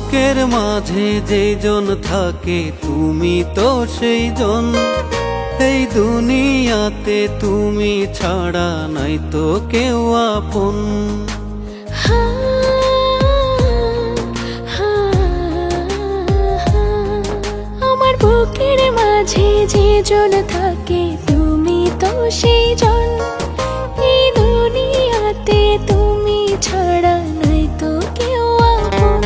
বুকের মাঝে যেজন থাকে তুমি তো সেই জন। এই দুনিয়াতে তুমি ছাড়া নাই তো কেউ আপন। আমার বুকের মাঝে যেজন থাকে তুমি তো সেই জন। এই দুনিয়াতে তুমি ছাড়া নাই তো কেউ আপন।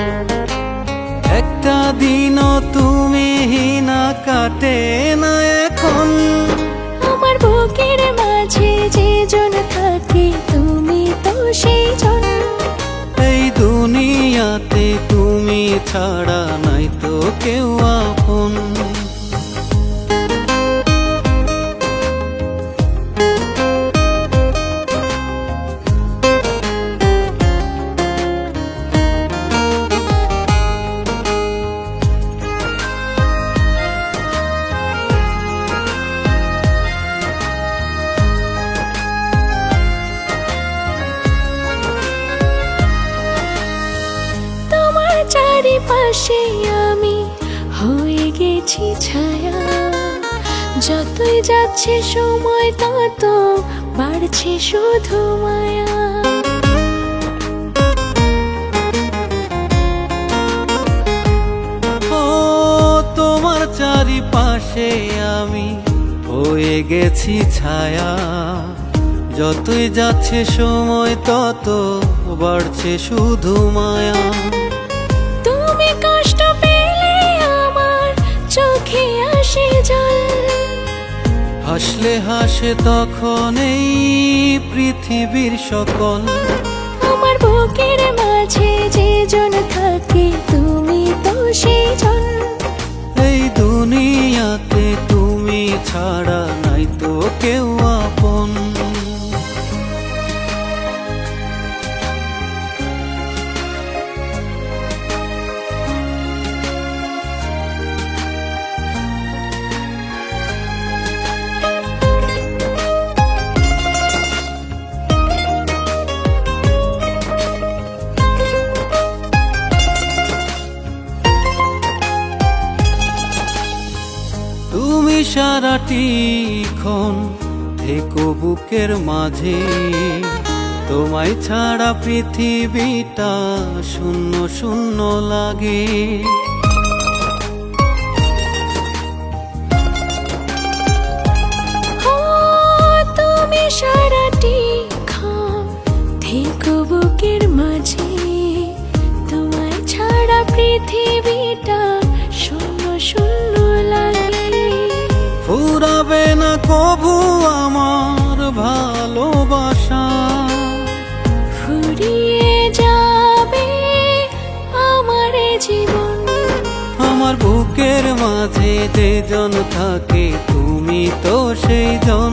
একটা দিনও তুমি না কাটে না এখন। আমার বুকের মাঝে যেজন থাকে তুমি তো সেই জন। এই দুনিয়াতে তুমি ছাড়া নাই তো কেউ আপন। চারিপাশে আমি হয়ে গেছি ছায়া। যতই যাচ্ছে সময় তত বাড়ছে শুধু মায়া। ও তোমার চারিপাশে আমি হয়ে গেছি ছায়া। যতই যাচ্ছে সময় তত বাড়ছে শুধু মায়া। তুমি কষ্ট পেলে আমার চোখে আসে জল। হাসলে হাসে তখন এই পৃথিবীর সকল। আমার বুকের মাঝে যেজন থাকে তুমি তো সেই জন। এই দুনিয়াতে তুমি ছাড়া নাই তো কেউ আপন। তুমি সারাটিক্ষণ থেকো বুকের মাঝে। তোমায় ছাড়া পৃথিবীটা শূন্য শূন্য লাগে। তুমি সারাটিক্ষণ থেকো বুকের মাঝে। তোমায় ছাড়া পৃথিবীটা শূন্য শূন্য লাগে। ফুরাবে না কভু আমার ভালোবাসা। ফুরিয়ে যাবে আমার জীবন। আমার বুকের মাঝে যেজন থাকে তুমি তো সেই জন।